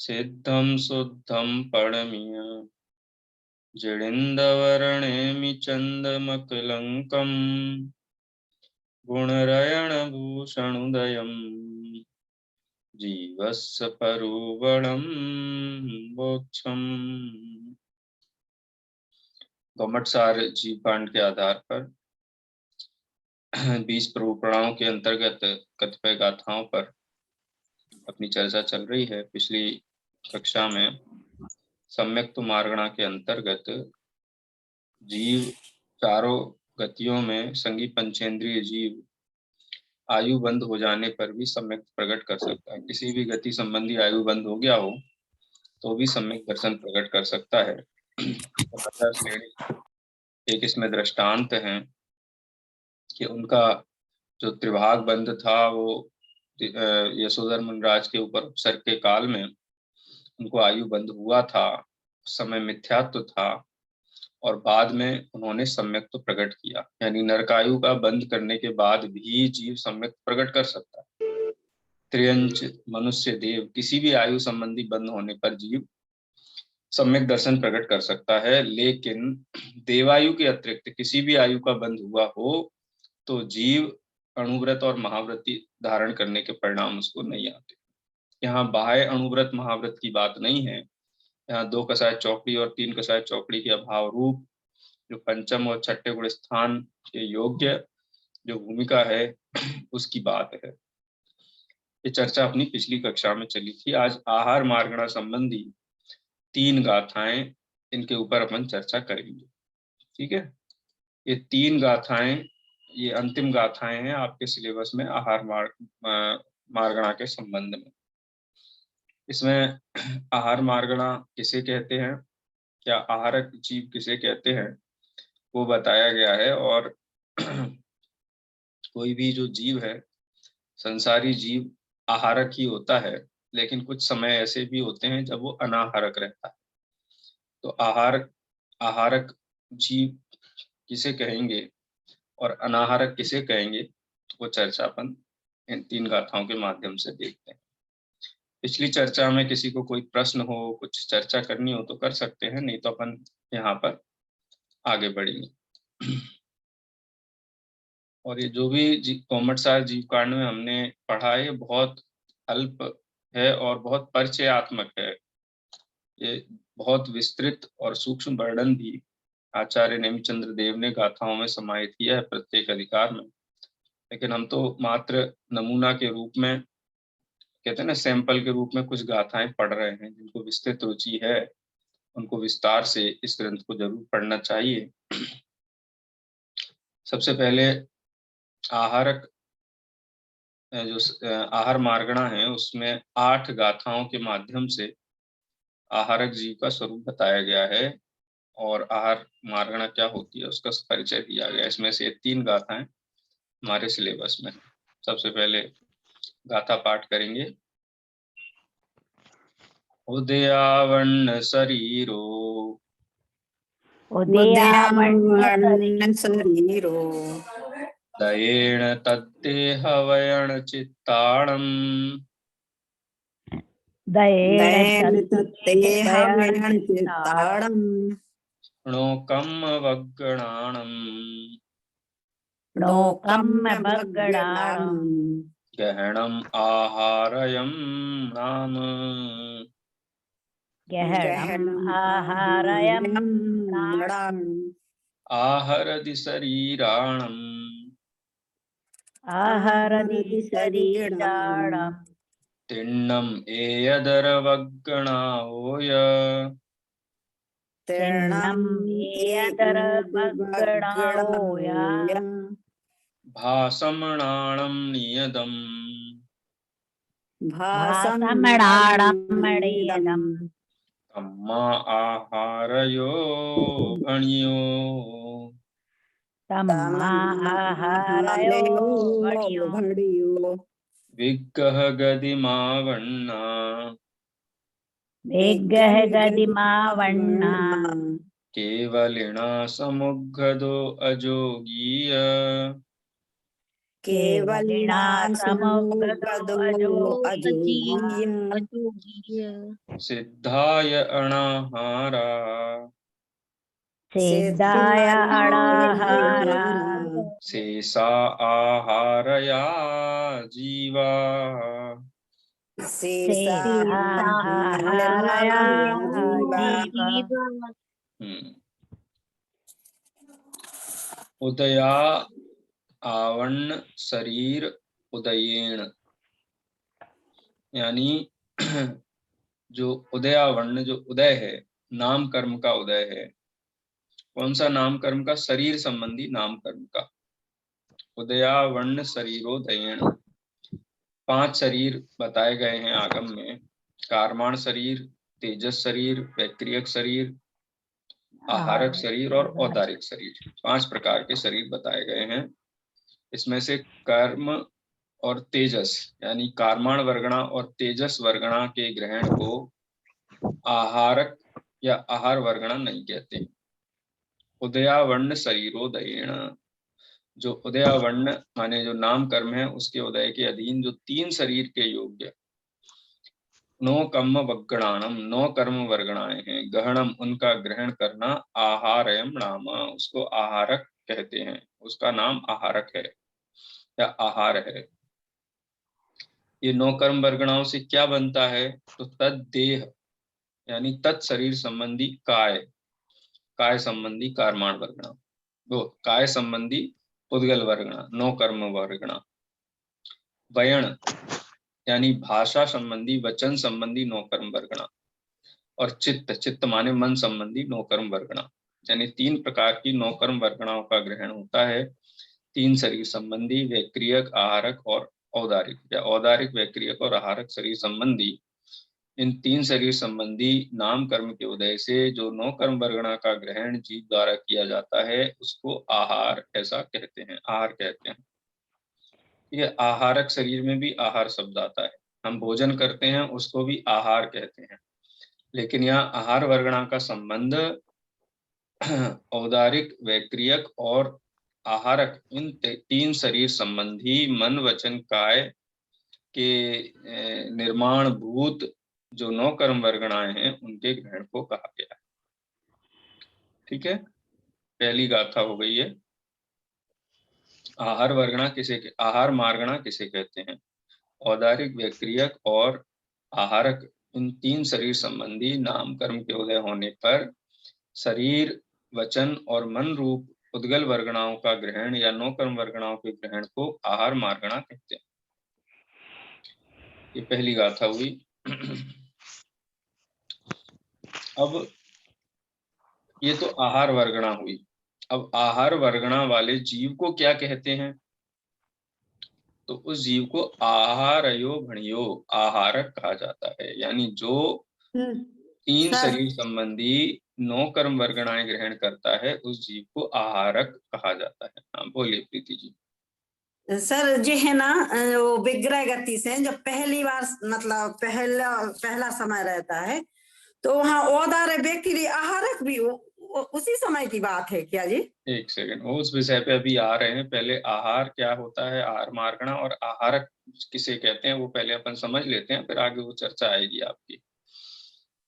सिद्धं शुद्धं परमिय जिडिन्दवर्णेमि चन्दमकलङ्कम् गुणरयणभूषणुदयम् जीवस्य परुबलं मोक्षम्। घुमटसार जीवकांड के आधार पर 20 प्रभुपुराणों के अंतर्गत कतिपय गाथाओं पर अपनी चर्चा चल रही है। पिछली कक्षा में सम्यक्त मार्गणा के अंतर्गत जीव चारों गतियों में संगी पंचेंद्रिय जीव आयु बंद हो जाने पर भी सम्यक्त प्रकट कर सकता है। किसी भी गति संबंधी आयु बंद हो गया हो तो भी सम्यक दर्शन प्रकट कर सकता है। एक इसमें दृष्टांत है कि उनका जो त्रिभाग बंध था वो यशोधर मुनिराज के ऊपर उपसर्ग के काल में उनको आयु बंद हुआ था। उस समय मिथ्यात्व था और बाद में उन्होंने सम्यक तो प्रकट किया, यानी नरकायु का बंद करने के बाद भी जीव सम्यक प्रकट कर सकता है। त्रियंच मनुष्य देव किसी भी आयु संबंधी बंद होने पर जीव सम्यक दर्शन प्रकट कर सकता है, लेकिन देवायु के अतिरिक्त किसी भी आयु का बंद हुआ हो तो जीव अणुव्रत और महाव्रती धारण करने के परिणाम उसको नहीं आते। यहाँ बाह्य अणुव्रत महाव्रत की बात नहीं है। यहाँ 2 कसाय चौकड़ी और 3 कसाय चौकड़ी के अभाव रूप जो पंचम और छठे गुण स्थान के योग्य जो भूमिका है उसकी बात है। ये चर्चा अपनी पिछली कक्षा में चली थी। आज आहार मार्गणा संबंधी 3 गाथाएं, इनके ऊपर अपन चर्चा करेंगे। ठीक है, ये 3 गाथाएं, ये अंतिम गाथाएं हैं आपके सिलेबस में आहार मार्गणा के संबंध में। इसमें आहार मार्गणा किसे कहते हैं, क्या आहारक जीव किसे कहते हैं, वो बताया गया है। और कोई भी जो जीव है, संसारी जीव आहारक ही होता है, लेकिन कुछ समय ऐसे भी होते हैं जब वो अनाहारक रहता है। तो आहारक जीव किसे कहेंगे और अनाहारक किसे कहेंगे, वो चर्चा अपन इन 3 गाथाओं के माध्यम से देखते हैं। पिछली चर्चा में किसी को कोई प्रश्न हो, कुछ चर्चा करनी हो तो कर सकते हैं, नहीं तो अपन यहाँ पर आगे बढ़ेंगे। और ये जो भी घुमटसार जीवकांड में हमने पढ़ा है, ये बहुत अल्प है और बहुत परिचयात्मक है। ये बहुत विस्तृत और सूक्ष्म वर्णन भी आचार्य नेमिचंद्र देव ने गाथाओं में समाहित किया है प्रत्येक अधिकार में। लेकिन हम तो मात्र नमूना के रूप में, कहते हैं ना, सैंपल के रूप में कुछ गाथाएं पढ़ रहे हैं। जिनको विस्तृत रुचि है उनको विस्तार से इस ग्रंथ को जरूर पढ़ना चाहिए। सबसे पहले आहारक जो आहार मार्गणा है उसमें 8 गाथाओं के माध्यम से आहारक जीव का स्वरूप बताया गया है और आहार मार्गणा क्या होती है उसका परिचय दिया गया है। इसमें से 3 गाथाएं हमारे सिलेबस में। सबसे पहले गाथा पाठ करेंगे। उदयावर्ण शरीरो उदयावर्ण शरीरो दयेण तद्देह वयण चित्ताणम् दयेन तत्तेहवयण चित्ताणम् णोकम् अवगणाणम् लोकम् अवगणाणम् गहनम् आहारयम् नाम गहनम् आहारयम् नाम आहरति शरीराणम् आहरति शरीराणम् तिण्णम् एयदरवगणाहोय तिण्णम् एयदरवगणाहोय भासमणाणम् नियतम् भासमणाणम् तम्मा आहारयो भण्यो तम्मा आहारयो भण्यो विग्गह गदिमावण्णा विग्गह गदिमावण्णा केवलिना समुग्गदो अजोगीय केवलिना समग्रतो अजोगीय सिद्धाय अनाहारा सिद्धाय अणाहारा शेषा आहारया जीवा शेषाहारया जीवा उदया आवर्ण शरीर उदयेण, यानी जो उदयावर्ण, जो उदय है, नाम कर्म का उदय है। कौन सा नाम कर्म का? शरीर संबंधी नाम कर्म का। उदयावर्ण शरीरोदयेण 5 शरीर बताए गए हैं आगम में। कारमाण शरीर, तेजस शरीर, वैक्रियक शरीर, आहारक शरीर और औदारिक शरीर। 5 प्रकार के शरीर बताए गए हैं। इसमें से कर्म और तेजस, यानी कारमाण वर्गणा और तेजस वर्गणा के ग्रहण को आहारक या आहार वर्गणा नहीं कहते। उदयावर्ण शरीरोदयेण, जो उदयावर्ण माने जो नाम कर्म है उसके उदय के अधीन जो 3 शरीर के योग्य, 9 कर्म वगणानम, 9 कर्म वर्गणाएं हैं, गहनम उनका ग्रहण करना, आहारयम नाम, उसको आहारक कहते हैं, उसका नाम आहारक है या आहार है। ये 9 कर्म वर्गणाओं से क्या बनता है? तो तद देह, यानी तत् शरीर संबंधी काय, काय संबंधी कारमाण वर्गणा, वो काय संबंधी पुद्गल वर्गणा, 9 कर्म वर्गणा। वयण, यानी भाषा संबंधी, वचन संबंधी 9 कर्म वर्गणा। और चित्त, चित्त माने मन संबंधी 9 कर्म वर्गणा। यानी 3 प्रकार की 9 कर्म वर्गणाओं का ग्रहण होता है। 3 शरीर संबंधी, वैक्रियक, आहारक और औदारिक, या औदारिक, वैक्रियक और आहारक शरीर संबंधी। इन 3 शरीर संबंधी नाम कर्म के उदय से जो 9 कर्म वर्गणा का ग्रहण जीव द्वारा किया जाता है उसको आहार ऐसा कहते हैं, आहार कहते हैं। ये आहारक शरीर में भी आहार शब्द आता है। हम भोजन करते हैं उसको भी आहार कहते हैं, लेकिन यहाँ आहार वर्गणा का संबंध औदारिक, वैक्रियक और आहारक, इन 3 शरीर संबंधी मन वचन काय के निर्माण भूत जो 9 कर्म वर्गणाएं हैं उनके ग्रहण को कहा गया है। ठीक है, पहली गाथा हो गई है। आहार वर्गणा किसे, आहार मार्गणा किसे कहते हैं? औदारिक, वैक्रियक और आहारक, इन 3 शरीर संबंधी नाम कर्म के उदय होने पर शरीर, वचन और मन रूप उद्गल वर्गणाओं का ग्रहण या 9 कर्म वर्गणाओं के ग्रहण को आहार मार्गणा कहते हैं। ये पहली गाथा हुई। अब ये तो आहार वर्गणा हुई। अब आहार वर्गणा वाले जीव को क्या कहते हैं? तो उस जीव को आहारयो भणियो, आहारक कहा जाता है। यानी जो 3 शरीर संबंधी 9 कर्म वर्गणाएं ग्रहण करता है उस जीव को आहारक कहा जाता है। हाँ बोलिए प्रीति जी। सर जो है ना, वो विग्रह गति से जब पहली बार मतलब पहला समय रहता है तो वहाँ औदार व्यक्ति आहारक भी उसी समय की बात है क्या जी? एक सेकंड, वो उस विषय पे अभी आ रहे हैं। पहले आहार क्या होता है, आहार मार्गणा और आहारक किसे कहते हैं वो पहले अपन समझ लेते हैं, फिर आगे वो चर्चा आएगी आपकी।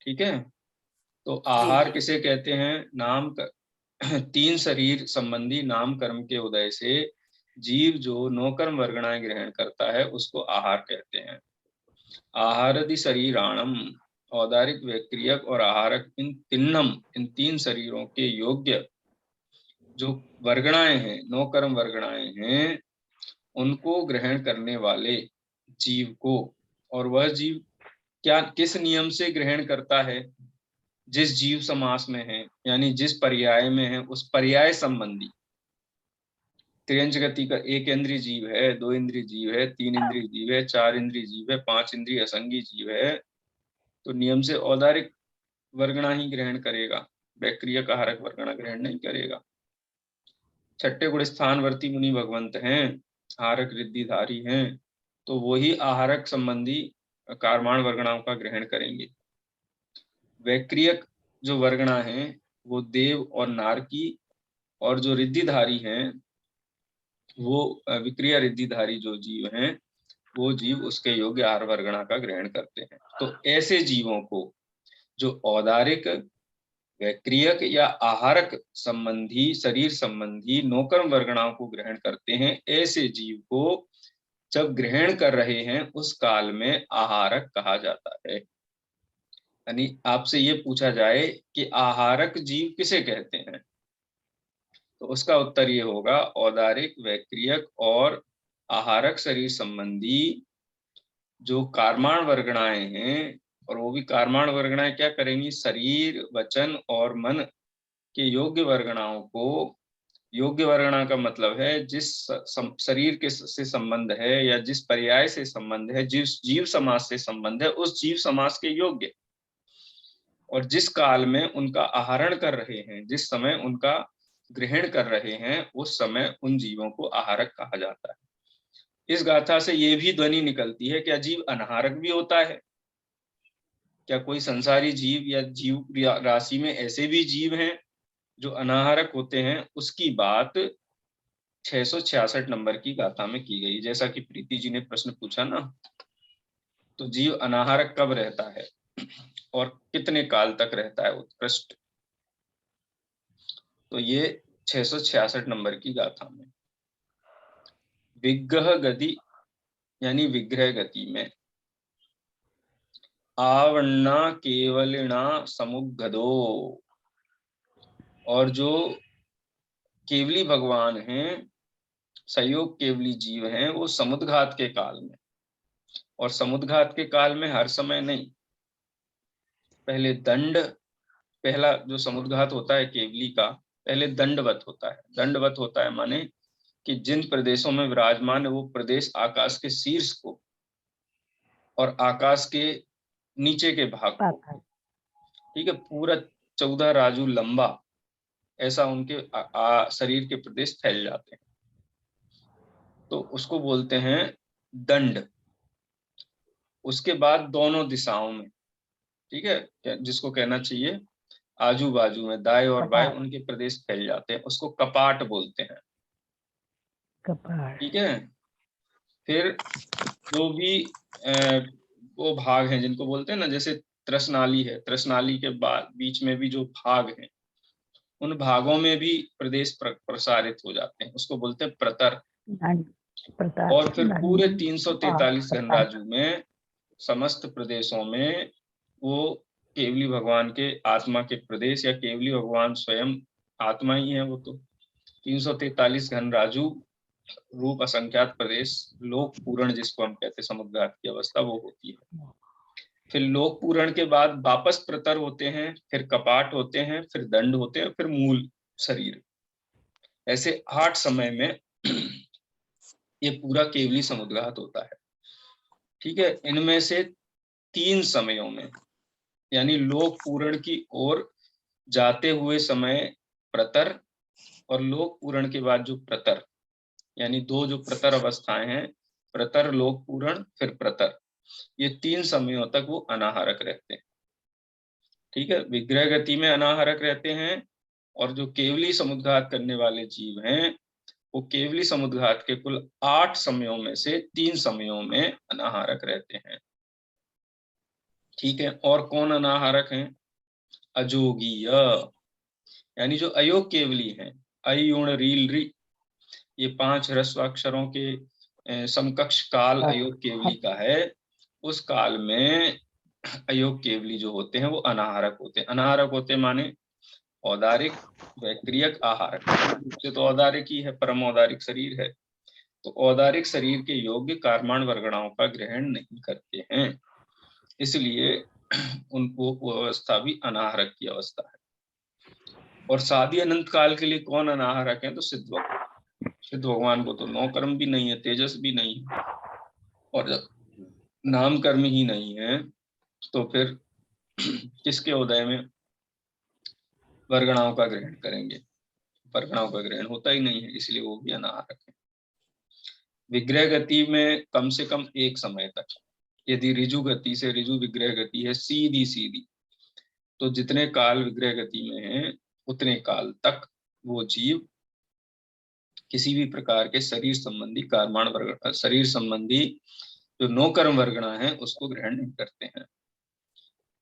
ठीक है, तो आहार किसे कहते हैं? नाम 3 शरीर संबंधी नाम कर्म के उदय से जीव जो 9 कर्म वर्गणाएं ग्रहण करता है उसको आहार कहते हैं। आहारदि शरीराणम, औदारिक, वैक्रियक और आहारक, इन 3 शरीरों के योग्य जो वर्गणाएं हैं, 9 कर्म वर्गणाएं हैं, उनको ग्रहण करने वाले जीव को, और वह जीव क्या किस नियम से ग्रहण करता है? जिस जीव समास में है, यानी जिस पर्याय में है उस पर्याय संबंधी। त्रियंच गति का 1 इंद्रिय जीव है, 2 इंद्रिय जीव है, 3 इंद्रिय जीव है, 4 इंद्रिय जीव है, 5 इंद्रिय असंगी जीव है, तो नियम से औदारिक वर्गणा ही ग्रहण करेगा, वैक्रियक आहारक वर्गणा ग्रहण नहीं करेगा। छठे गुण स्थानवर्ती मुनि भगवंत हैं, आहारक रिद्धिधारी हैं, तो वही आहारक संबंधी कारमाण वर्गणाओं का ग्रहण करेंगे। वैक्रियक जो वर्गणा है वो देव और नारकी, और जो रिद्धिधारी हैं वो विक्रिया रिद्धिधारी जो जीव हैं वो जीव उसके योग्य आहार वर्गणा का ग्रहण करते हैं। तो ऐसे जीवों को जो औदारिक, वैक्रियक या आहारक संबंधी, शरीर संबंधी नौकर्म वर्गणाओं को ग्रहण करते हैं, ऐसे जीव को जब ग्रहण कर रहे हैं उस काल में आहारक कहा जाता है। यानी आपसे ये पूछा जाए कि आहारक जीव किसे कहते हैं, तो उसका उत्तर ये होगा, औदारिक, वैक्रियक और आहारक शरीर संबंधी जो कार्माण वर्गणाएं हैं, और वो भी कार्माण वर्गणाएं क्या करेंगी, शरीर, वचन और मन के योग्य वर्गणाओं को, योग्य वर्गणा का मतलब है जिस शरीर के से संबंध है या जिस पर्याय से संबंध है, जिस जीव समाज से संबंध है, उस जीव समाज के योग्य, और जिस काल में उनका आहरण कर रहे हैं, जिस समय उनका ग्रहण कर रहे हैं, उस समय उन जीवों को आहारक कहा जाता है। इस गाथा से ये भी ध्वनि निकलती है, क्या जीव अनाहारक भी होता है? क्या कोई संसारी जीव या जीव राशि में ऐसे भी जीव हैं जो अनाहारक होते हैं? उसकी बात 666 नंबर की गाथा में की गई। जैसा कि प्रीति जी ने प्रश्न पूछा ना, तो जीव अनाहारक कब रहता है और कितने काल तक रहता है उत्कृष्ट, तो ये 666 नंबर की गाथा में। विग्रह गति यानी विग्रह गति में आवण्णा केवलिना समुद्गदो, और जो केवली भगवान हैं, सहयोग केवली जीव हैं, वो समुद्घात के काल में, और समुद्घात के काल में हर समय नहीं, पहले दंड, पहला जो समुद्घात होता है केवली का, पहले दंडवत होता है। दंडवत होता है माने कि जिन प्रदेशों में विराजमान है वो प्रदेश आकाश के शीर्ष को और आकाश के नीचे के भाग को, ठीक है, पूरा 14 राजू लंबा ऐसा उनके शरीर के प्रदेश फैल जाते हैं, तो उसको बोलते हैं दंड। उसके बाद दोनों दिशाओं में, ठीक है, जिसको कहना चाहिए आजू बाजू में, दाएं और बाएं उनके प्रदेश फैल जाते हैं, उसको कपाट बोलते हैं। ठीक है, फिर जो भी वो भाग हैं जिनको बोलते हैं ना, जैसे त्रसनाली है, त्रसनाली के बाद बीच में भी जो भाग हैं, उन भागों में भी प्रदेश प्रसारित हो जाते हैं, उसको बोलते हैं प्रतर। और फिर पूरे 343 घनराजु में समस्त प्रदेशों में वो केवली भगवान के आत्मा के प्रदेश, या केवली भगवान स्वयं आत्मा ही है वो, तो 343 घनराजु रूप असंख्यात प्रदेश, लोक पूरण जिसको हम कहते हैं, समुद्घात की अवस्था वो होती है। फिर लोक पूरण के बाद वापस प्रतर होते हैं, फिर कपाट होते हैं, फिर दंड होते हैं, फिर मूल शरीर। ऐसे 8 समय में ये पूरा केवली समुद्घात होता है। ठीक है, इनमें से 3 समयों में, यानी लोक पूरण की ओर जाते हुए समय प्रतर, और लोक पूरण के बाद जो प्रतर, यानी 2 जो प्रतर अवस्थाएं हैं, प्रतर, लोक पूरण, फिर प्रतर, ये 3 समयों तक वो अनाहारक रहते हैं। ठीक है, विग्रह गति में अनाहारक रहते हैं, और जो केवली समुद्घात करने वाले जीव हैं वो केवली समुद्घात के कुल 8 समयों में से 3 समयों में अनाहारक रहते हैं। ठीक है, और कौन अनाहारक हैं? अजोगीय, यानी जो अयोग केवली हैं, अयुण रील री, ये 5 ह्रस्व अक्षरों के समकक्ष काल अयोग केवली का है। उस काल में अयोग केवली जो होते हैं वो अनाहारक होते हैं। अनाहारक होते माने औदारिक, वैक्रियक, आहारक। से तो औदारिक ही है, परम औदारिक शरीर है, तो औदारिक शरीर के योग्य कार्माण वर्गणाओं का ग्रहण नहीं करते हैं, इसलिए उनको वो अवस्था भी अनाहारक की अवस्था है। और शादी अनंत काल के लिए कौन अनाहारक है? तो सिद्ध भगवान। सिद्ध भगवान को तो 9 कर्म भी नहीं है, तेजस भी नहीं है, और जब नाम कर्म ही नहीं है तो फिर किसके उदय में वर्गणाओं का ग्रहण करेंगे? वर्गणाओं का ग्रहण होता ही नहीं है, इसलिए वो भी अनाहारक है। विग्रह गति में कम से कम 1 समय तक, यदि ऋजु गति से ऋजु विग्रह गति है सीधी सीधी, तो जितने काल विग्रह गति में है उतने काल तक वो जीव किसी भी प्रकार के शरीर संबंधी कर्माण वर्ग, शरीर संबंधी जो नो कर्म वर्गणा है उसको ग्रहण नहीं करते हैं।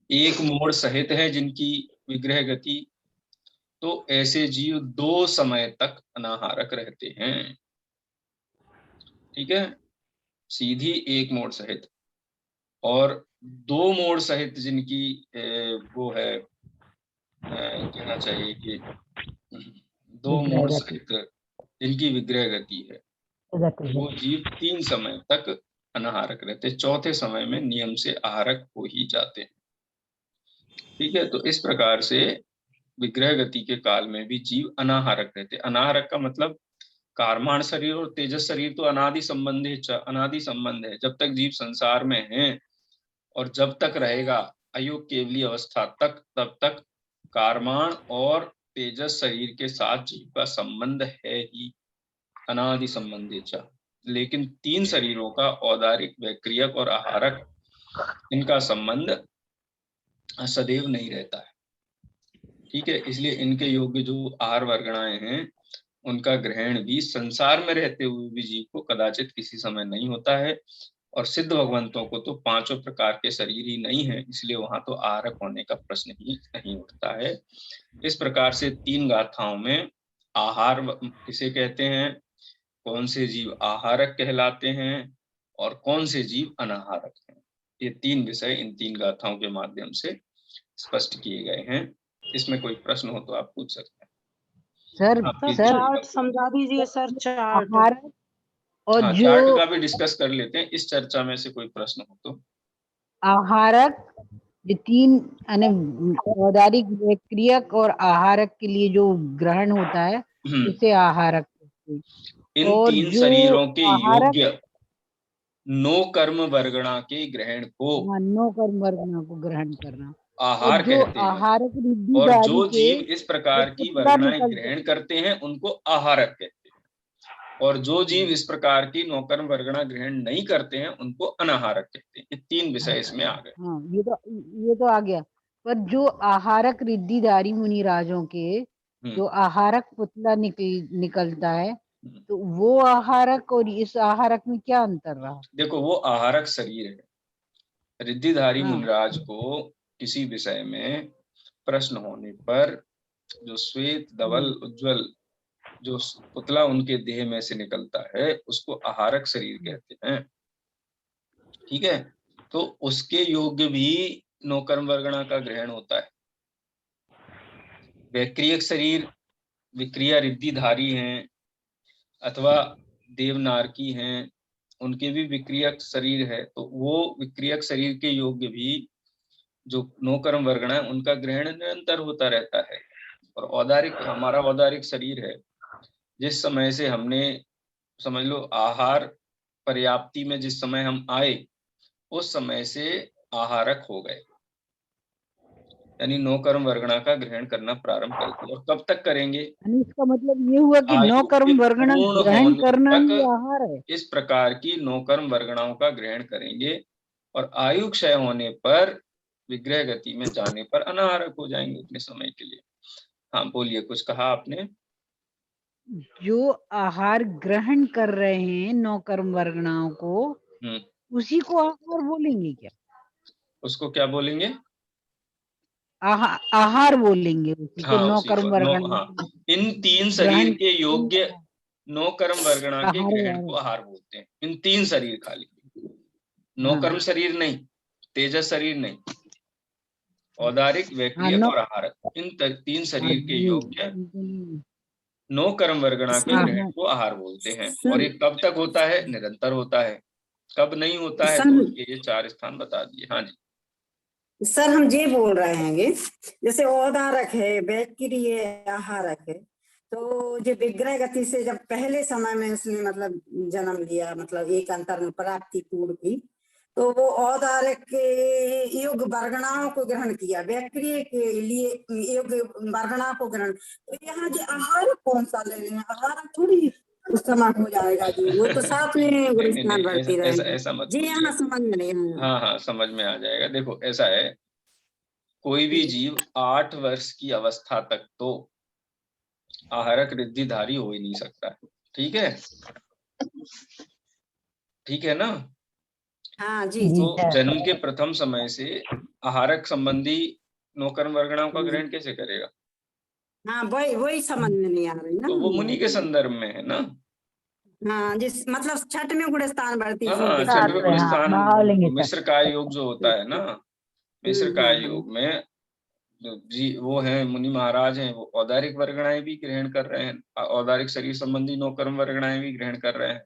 एक मोड़ सहित है जिनकी विग्रह गति, तो ऐसे जीव 2 समय तक अनाहारक रहते हैं। ठीक है, सीधी एक मोड़ सहित, और 2 मोड़ सहित जिनकी वो है, कहना चाहिए कि 2 मोड़ सहित जिनकी विग्रह गति है, वो जीव 3 समय तक अनाहारक रहते, चौथे समय में नियम से आहारक हो ही जाते हैं। ठीक है, तो इस प्रकार से विग्रह गति के काल में भी जीव अनाहारक रहते। अनाहारक का मतलब कार्माण शरीर और तेजस शरीर तो अनादि संबंध है। जब तक जीव संसार में है और जब तक रहेगा अयोग केवली अवस्था तक, तब तक कार्माण और तेजस शरीर के साथ जीव का संबंध है ही, अनादि संबंध। लेकिन 3 शरीरों का औदारिक, वैक्रियक और आहारक, इनका संबंध सदैव नहीं रहता है। ठीक है, इसलिए इनके योग्य जो आहार वर्गणाएं हैं उनका ग्रहण भी संसार में रहते हुए भी जीव को कदाचित किसी समय नहीं होता है। और सिद्ध भगवंतों को तो 5 प्रकार के शरीर ही नहीं है, इसलिए वहां तो आहारक होने का प्रश्न ही नहीं उठता है। इस प्रकार से 3 गाथाओं में आहार किसे कहते हैं, कौन से जीव आहारक कहलाते हैं और कौन से जीव अनाहारक हैं, ये 3 विषय इन 3 गाथाओं के माध्यम से स्पष्ट किए गए हैं। इसमें कोई प्रश्न हो तो आप पूछ सकते हैं। सर चार्ट समझा दीजिए सर, चार्ट। और हाँ, चार्ट का भी डिस्कस कर लेते हैं इस चर्चा में से कोई प्रश्न हो तो। आहारक जो 3 औदारिक, वैक्रियक और आहारक के लिए जो ग्रहण होता है उसे आहारक। इन 3 शरीरों के योग्य नो कर्म वर्गणा के ग्रहण को, नो कर्म वर्गणा को ग्रहण करना आहार कहते हैं। आहारक और जो जीव इस प्रकार की वर्गणाएं ग्रहण करते हैं उनको आहारक कहते हैं, और जो जीव इस प्रकार की नौकर्म वर्गणा ग्रहण नहीं करते हैं उनको अनाहारक कहते हैं। ये 3 विषय इसमें आ गए। हाँ, ये तो आ गया। पर जो आहारक रिद्धिधारी मुनिराजों के जो आहारक पुतला निकलता है, तो वो आहारक और इस आहारक में क्या अंतर रहा? देखो, वो आहारक शरीर है। रिद्धिधारी मुनिराज को किसी विषय में प्रश्न होने पर जो श्वेत धवल उज्ज्वल जो पुतला उनके देह में से निकलता है उसको आहारक शरीर कहते हैं। ठीक है, तो उसके योग्य भी नौकर्म वर्गणा का ग्रहण होता है। वैक्रियक शरीर विक्रिया रिद्धिधारी हैं अथवा देवनारकी हैं, उनके भी विक्रियक शरीर है, तो वो विक्रियक शरीर के योग्य भी जो नौकर्म वर्गणा है उनका ग्रहण निरंतर होता रहता है। और औदारिक, हमारा औदारिक शरीर है, जिस समय से हमने समझ लो आहार पर्याप्ति में जिस समय हम आए उस समय से आहारक हो गए, यानी नो कर्म वर्गणा का ग्रहण करना प्रारंभ कर दिया। और कब तक करेंगे? इसका मतलब ये हुआ कि नो कर्म वर्गणा ग्रहण करना ही आहार है। इस प्रकार की नो कर्म वर्गणाओं का ग्रहण करेंगे और आयु क्षय होने पर, विग्रह गति में जाने पर अनाहारक हो जाएंगे उतने समय के लिए। हाँ बोलिए, कुछ कहा आपने? जो आहार ग्रहण कर रहे हैं नौ कर्म वर्गणाओं को, उसी को आहार बोलेंगे क्या? उसको क्या बोलेंगे? आहार बोलेंगे उसी को। नौ कर्म वर्गणा, इन 3 शरीर के योग्य नौ कर्म वर्गणा के ग्रहण को आहार बोलते हैं। इन 3 शरीर खाली, नौ कर्म शरीर नहीं, तेजस शरीर नहीं, औदारिक, वैक्रियक और आहारक, इन 3 शरीर के योग्य नौ कर्म वर्गणा के ग्रहण को आहार बोलते हैं। और ये कब तक होता है? निरंतर होता है। कब नहीं होता है तो उसके ये 4 स्थान बता दिए। हाँ जी सर, हम ये बोल रहे हैं जैसे औदारक है, वैक्रिय आहारक है, तो जो विग्रह गति से जब पहले समय में उसने मतलब जन्म लिया, मतलब एक अंतर में प्राप्ति पूर्ण की, तो वो औदारक के योग वर्गणाओं को ग्रहण किया, वैक्रिय के लिए योग वर्गणा को ग्रहण। तो यहाँ जो आहार कौन सा ले लें? आहार थोड़ी उस समय हो जाएगा जी, वो तो साथ में गुरुस्थान बढ़ती रहेगी जी। यहाँ समझ में नहीं आया। हाँ समझ में आ जाएगा। देखो ऐसा है, कोई भी जीव 8 वर्ष की अवस्था तक तो आहारक रिद्धिधारी हो ही नहीं सकता है। ठीक है, ठीक है ना। हाँ जी जी तो सर। जन्म के प्रथम समय से आहारक संबंधी नौकर्म वर्गणाओं का ग्रहण कैसे करेगा? हाँ, वही वही समझ में नहीं आ रही ना। तो वो मुनि के संदर्भ में है ना। हाँ, जिस मतलब छठ में गुणस्थान बढ़ती थी हाँ, किसी छठ साथ में में, हाँ, गुणस्थान, भावलिंगी सर। मिश्र काय योग जो होता है ना, मिश्र काय हाँ। योग में जी वो है मुनि महाराज हैं, वो औदारिक वर्गणाएं भी ग्रहण कर रहे हैं, औदारिक शरीर संबंधी नौकर्म वर्गणाएं भी ग्रहण कर रहे हैं,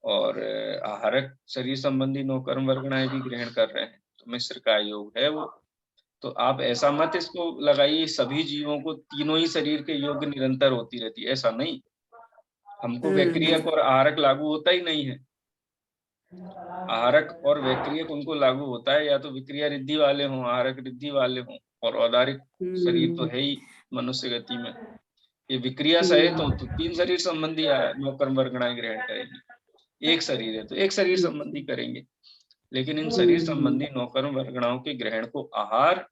और आहारक शरीर संबंधी नौकर्म वर्गणाएं भी ग्रहण कर रहे हैं। तो मिश्र काय योग है वो। तो आप ऐसा मत इसको लगाइए सभी जीवों को तीनों ही शरीर के योग निरंतर होती रहती है, ऐसा नहीं। हमको वैक्रियक और आहारक लागू होता ही नहीं है। आहारक और वैक्रियक उनको लागू होता है या तो विक्रिया रिद्धि वाले हों, आहारक रिद्धि वाले हों, और औदारिक शरीर तो है ही मनुष्य गति में। ये विक्रिया सहित हो तो तीन शरीर संबंधी नौकर्म वर्गणाएं ग्रहण करेंगे। एक शरीर है तो एक शरीर संबंधी करेंगे, लेकिन इन शरीर संबंधी नौकर्म वर्गणाओं के ग्रहण को आहार,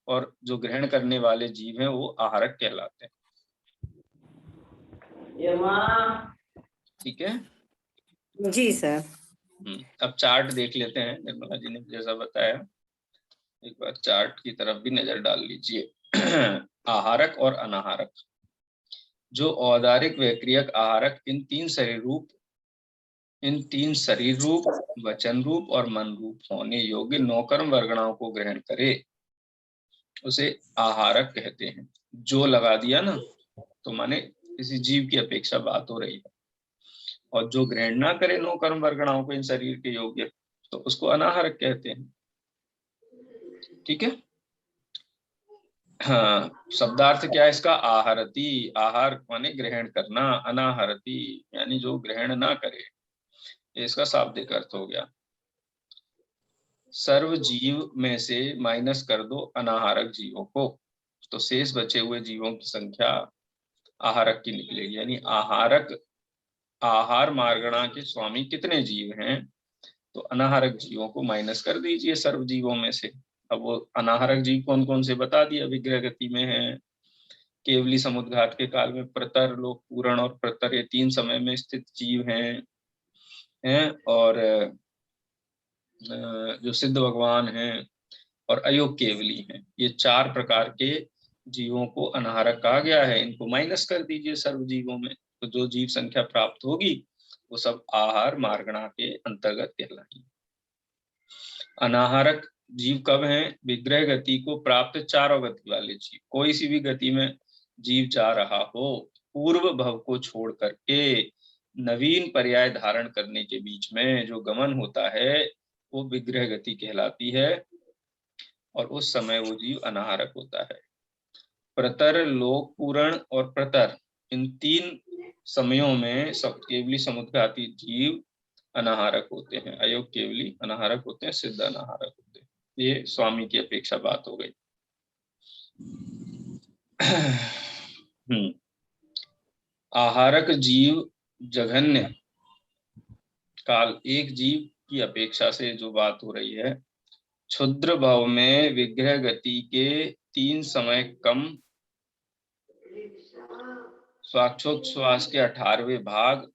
और जो ग्रहण करने वाले जीव हैं वो आहारक कहलाते हैं। ठीक है जी सर। अब चार्ट देख लेते हैं, निर्मला जी ने जैसा बताया, एक बार चार्ट की तरफ भी नजर डाल लीजिए। आहारक और अनाहारक, जो औदारिक वैक्रियक आहारक इन तीन शरीर रूप, वचन रूप और मन रूप होने योग्य नौकर्म वर्गणाओं को ग्रहण करे उसे आहारक कहते हैं। जो लगा दिया ना, तो माने किसी जीव की अपेक्षा बात हो रही है, और जो ग्रहण ना करे नौकर्म वर्गणाओं को इन शरीर के योग्य, तो उसको अनाहारक कहते हैं। ठीक है। हाँ, शब्दार्थ क्या है इसका? आहारती, आहार माने ग्रहण करना, अनाहरती यानी जो ग्रहण ना करे, ये इसका शाब्दिक अर्थ हो गया। सर्व जीव में से माइनस कर दो अनाहारक जीवों को, तो शेष बचे हुए जीवों की संख्या आहारक की निकलेगी। यानी आहारक, आहार मार्गणा के स्वामी कितने जीव हैं, तो अनाहारक जीवों को माइनस कर दीजिए सर्व जीवों में से। अब वो अनाहारक जीव कौन कौन से बता दिया, विग्रह गति में है, केवली समुद्घात के काल में प्रतर, लोक पूरण और प्रतर, ये तीन समय में स्थित जीव हैं, और जो सिद्ध भगवान हैं और अयोग केवली हैं, ये चार प्रकार के जीवों को अनाहारक कहा गया है। इनको माइनस कर दीजिए सर्व जीवों में, तो जो जीव संख्या प्राप्त होगी वो सब आहार मार्गणा के अंतर्गत कहलाएंगे। अनाहारक जीव कब हैं? विग्रह गति को प्राप्त चारों गति वाले जीव। कोई सी भी गति में जीव जा रहा हो, पूर्व भव को छोड़ करके नवीन पर्याय धारण करने के बीच में जो गमन होता है वो विग्रह गति कहलाती है, और उस समय वो जीव अनाहारक होता है। प्रतर, लोक पूरण और प्रतर, इन तीन समयों में सब केवली समुद्घाती जीव अनाहारक होते हैं। अयोग केवली अनाहारक होते हैं, सिद्ध अनाहारक होते हैं। ये स्वामी की अपेक्षा बात हो गई। आहारक जीव जघन्य काल, एक जीव की अपेक्षा से जो बात हो रही है, क्षुद्र भव में विग्रह गति के 3 समय कम, स्वाक्षोच्छ्वास के 18वें भाग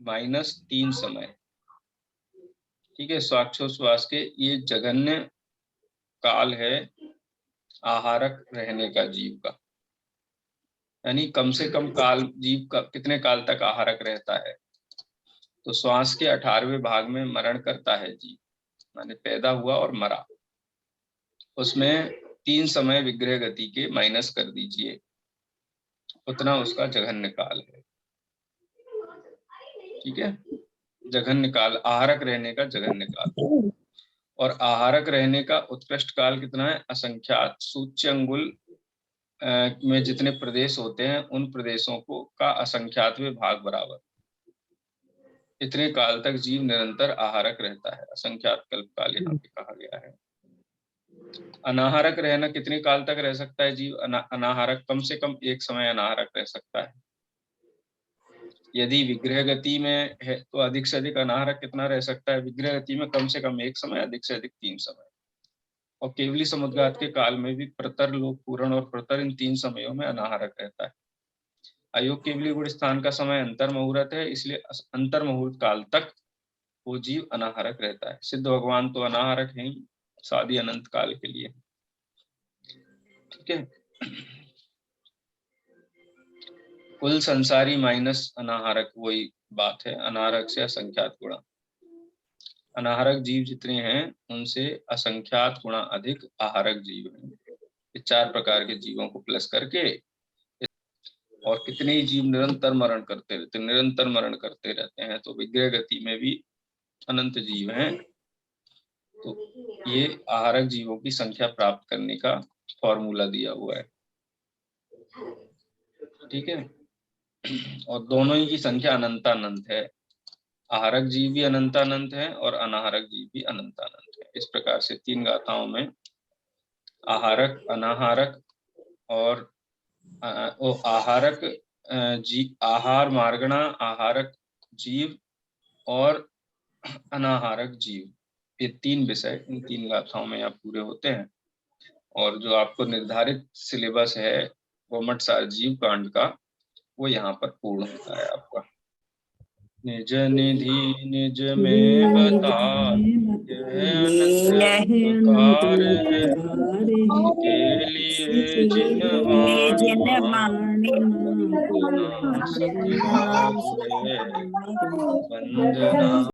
माइनस 3 समय। ठीक है, स्वाक्षोच्छ्वास के ये जघन्य काल है आहारक रहने का जीव का। यानी कम से कम काल जीव का कितने काल तक आहारक रहता है, तो श्वास के 18वें भाग में मरण करता है जीव, माने पैदा हुआ और मरा, उसमें 3 समय विग्रह गति के माइनस कर दीजिए, उतना उसका जघन्य काल है। ठीक है, जघन्य काल, आहारक रहने का जघन्य काल। और आहारक रहने का उत्कृष्ट काल कितना है? असंख्यात, सूच्य अंगुल में जितने प्रदेश होते हैं उन प्रदेशों को का असंख्यातवें भाग बराबर, इतने काल तक जीव निरंतर आहारक रहता है। असंख्यात कल्प काल यहाँ पे कहा गया है। अनाहारक रहना कितने काल तक रह सकता है जीव? अनाहारक कम से कम एक समय अनाहारक रह सकता है। यदि विग्रह गति में है तो अधिक से अधिक अनाहारक कितना रह सकता है? विग्रह गति में कम से कम एक समय, अधिक से अधिक 3 समय। और केवली समुद्घात के काल में भी प्रतर, लोक पूरण और प्रतर, इन 3 समयों में अनाहारक रहता है। अयोग केवली गुण स्थान का समय अंतर मुहूर्त है, इसलिए अंतर मुहूर्त काल तक वो जीव अनाहारक रहता है। सिद्ध भगवान तो अनाहारक है ही, शादी अनंत काल के लिए। ठीक है, कुल संसारी माइनस अनाहारक, वही बात है, अनाहारक से असंख्यात गुणा। अनाहारक जीव जितने हैं उनसे असंख्यात गुणा अधिक आहारक जीव हैं। ये 4 प्रकार के जीवों को प्लस करके, और कितने ही जीव निरंतर मरण करते रहते हैं, तो विग्रह गति में भी अनंत जीव हैं। तो ये आहारक जीवों की संख्या प्राप्त करने का फॉर्मूला दिया हुआ है। ठीक है, और दोनों ही की संख्या अनंतानंत है। आहारक जीव भी अनंतानंत है और अनाहारक जीव भी अनंतानंत है। इस प्रकार से 3 गाथाओं में आहारक, अनाहारक और आहारक जीव, आहार मार्गणा, आहारक जीव और अनाहारक जीव, ये 3 विषय इन 3 गाथाओं में यहाँ पूरे होते हैं। और जो आपको निर्धारित सिलेबस है गोमटसार जीव कांड का, वो यहाँ पर पूर्ण होता है आपका। निज निधि निज में बता, यह अनंत उपकार है, के लिए जिन वाणी सत्य है, वंदना।